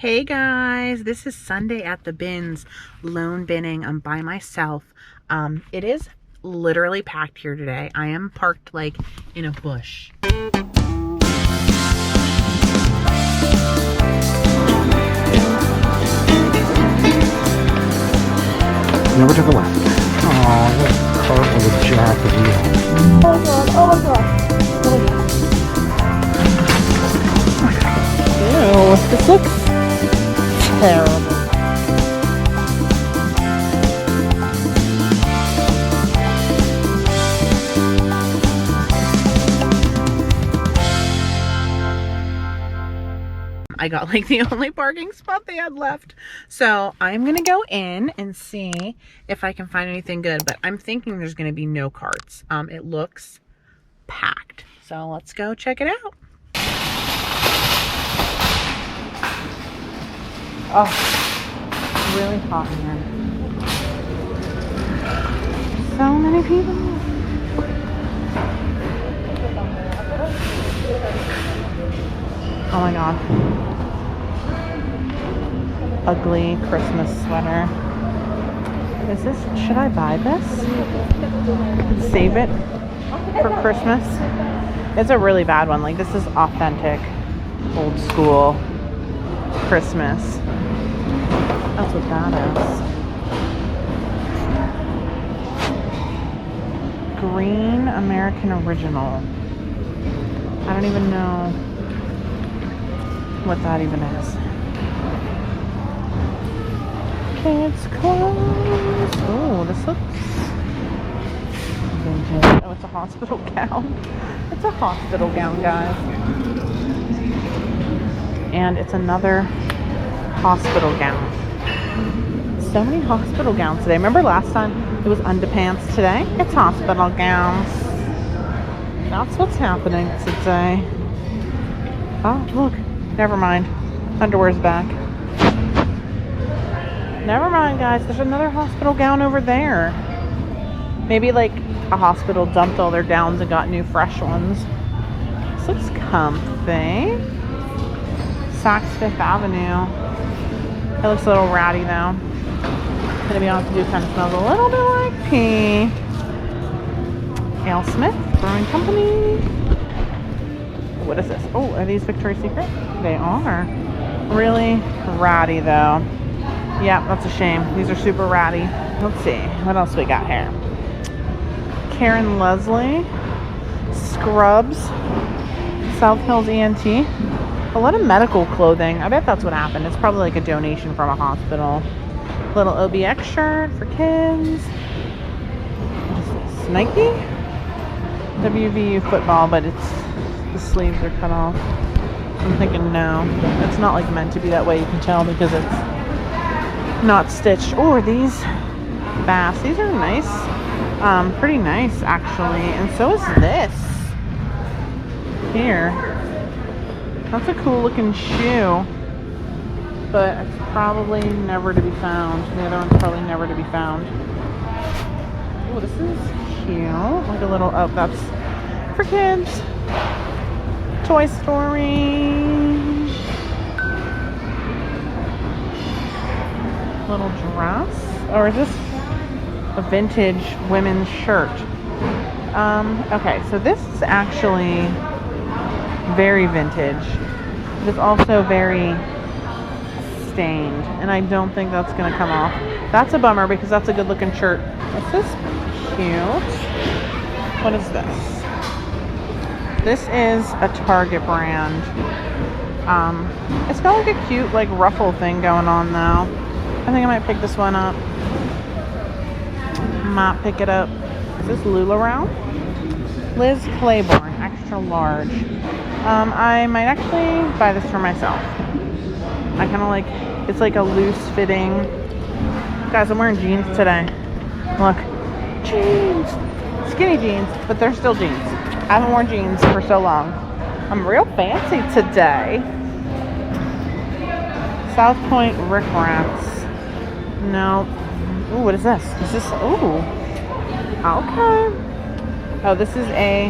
Hey guys, this is Sunday at the bins, lone binning. I'm by myself. It is literally packed here today. I am parked like in a bush. Never took a left. Oh, that cart was a jack of wheels. Oh god, oh god. Ew, this looks terrible. I got like the only parking spot they had left. So I'm gonna go in and see if I can find anything good, but I'm thinking there's gonna be no carts. It looks packed. So let's go check it out. Oh, really hot in here. So many people. Oh my god. Ugly Christmas sweater. Is this, should I buy this? And save it for Christmas? It's a really bad one. Like, this is authentic, old school Christmas. That's what that is. Green American Original. I don't even know what that even is. Kids clothes. Oh, this looks vintage. Oh, it's a hospital gown. It's a hospital gown, guys. And it's another hospital gown. So many hospital gowns today. Remember last time it was underpants? Today it's hospital gowns. That's what's happening today. Oh, look. Never mind. Underwear's back. Never mind, guys. There's another hospital gown over there. Maybe like a hospital dumped all their gowns and got new fresh ones. This looks comfy. Saks Fifth Avenue. It looks a little ratty though. To be honest with you, kind of smells a little bit like pee. Ale Smith Brewing Company. What is this? Oh, are these Victoria's Secret? They are. Really ratty though. Yeah, that's a shame. These are super ratty. Let's see. What else we got here? Karen Leslie. Scrubs. South Hills ENT. A lot of medical clothing. I bet that's what happened. It's probably like a donation from a hospital. Little OBX shirt for kids. What is this? Nike? WVU football, but it's the sleeves are cut off. I'm thinking no. It's not like meant to be that way. You can tell because it's not stitched. Oh, are these bass? These are nice. Pretty nice actually. And so is this. Here. That's a cool looking shoe. But it's probably never to be found. The other one's probably never to be found. Oh, this is cute. Like a little, oh, that's for kids. Toy Story. Little dress. Or is this a vintage women's shirt? Okay, so this is actually very vintage. It's also very stained, and I don't think that's gonna come off. That's a bummer because that's a good looking shirt. This is cute. What is this? This is a Target brand. It's got like a cute like ruffle thing going on though. I think I might pick this one up. Might pick it up. Is this LuLaRoe? Liz Claiborne, extra large. I might actually buy this for myself. I kind of like, it's like a loose fitting. Guys, I'm wearing jeans today. Look, jeans, skinny jeans, but they're still jeans. I haven't worn jeans for so long. I'm real fancy today. South Point Rick Rats. No. Ooh, what is this? Is this, ooh. Okay. Oh, this is a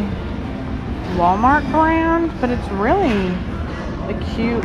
Walmart brand, but it's really a cute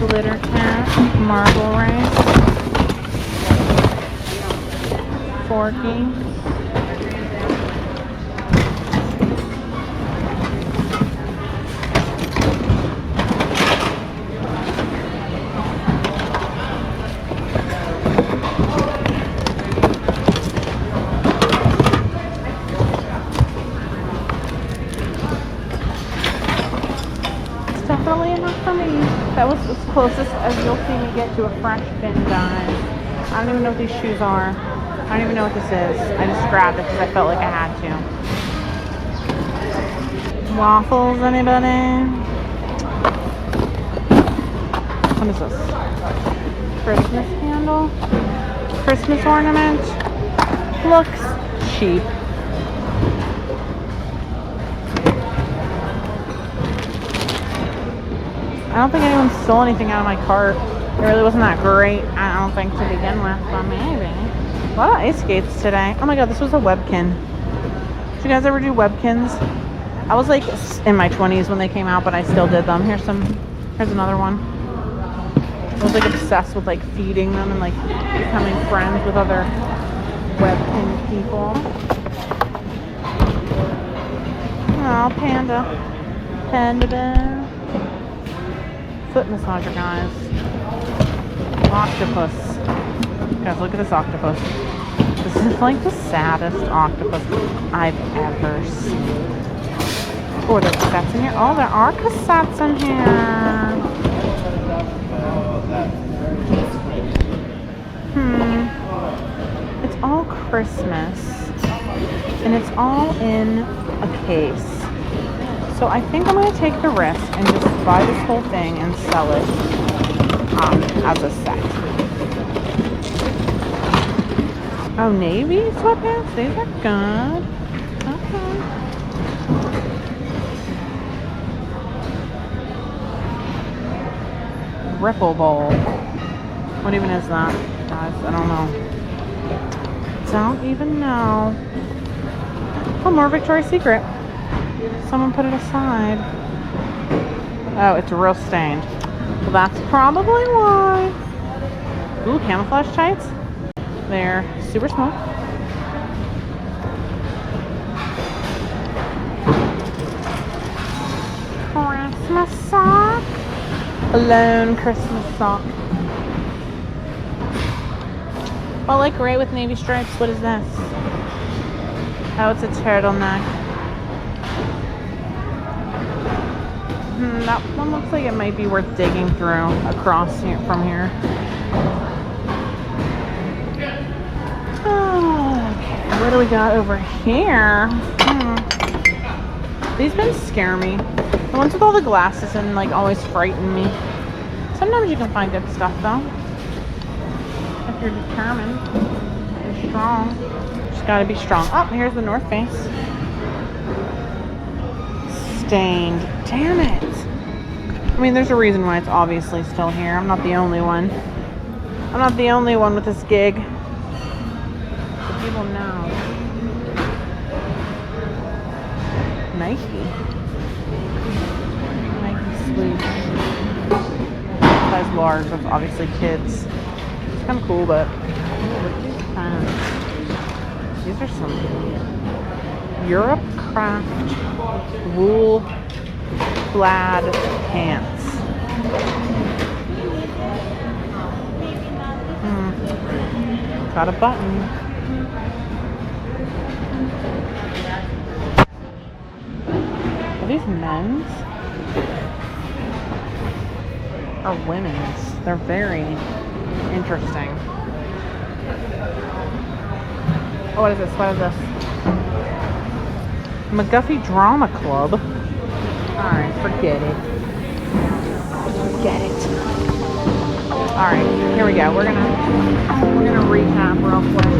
glitter cat, marble race, Forky. Definitely enough for me. That was as closest as you'll see me get to a fresh bin, guys. I don't even know what these shoes are. I don't even know what this is. I just grabbed it because I felt like I had to. Waffles, anybody? What is this? Christmas candle? Christmas ornament? Looks cheap. I don't think anyone stole anything out of my cart. It really wasn't that great, I don't think, to begin with, but maybe. A lot of ice skates today. Oh my god, this was a webkin. Did you guys ever do webkins? I was like in my 20s when they came out, but I still did them. Here's another one. I was like obsessed with like feeding them and like becoming friends with other webkin people. Oh, panda. Panda bear. Foot massager, guys. Octopus. Guys, look at this octopus. This is like the saddest octopus I've ever seen. Oh, there's cassettes in here. Oh, there are cassettes in here. It's all Christmas. And it's all in a case. So I think I'm going to take the risk and just buy this whole thing and sell it as a set. Oh, navy sweatpants? These are good. Okay. Ripple bowl. What even is that, guys? I don't know. Don't even know. Oh, more Victoria's Secret. Someone put it aside. Oh, it's real stained. Well, that's probably why. Ooh, camouflage tights. They're super small. Christmas sock. A lone Christmas sock. Oh, like gray with navy stripes. What is this? Oh, it's a turtleneck. That one looks like it might be worth digging through across here from here. Oh, okay. What do we got over here? These bins scare me. The ones with all the glasses and like always frighten me. Sometimes you can find good stuff though. If you're determined and strong. Just gotta be strong. Oh, here's the North Face. Stained. Damn it. I mean, there's a reason why it's obviously still here. I'm not the only one. I'm not the only one with this gig. So people know. MIckie. MIckie sleeves. Size large. That's obviously kids. It's kind of cool, but these are some Europe Craft wool plaid pants. Got a button. Are these men's or women's? They're very interesting. Oh, what is this? What is this? McGuffey Drama Club. Alright, forget it. Forget it. Alright, here we go. We're gonna recap real quick.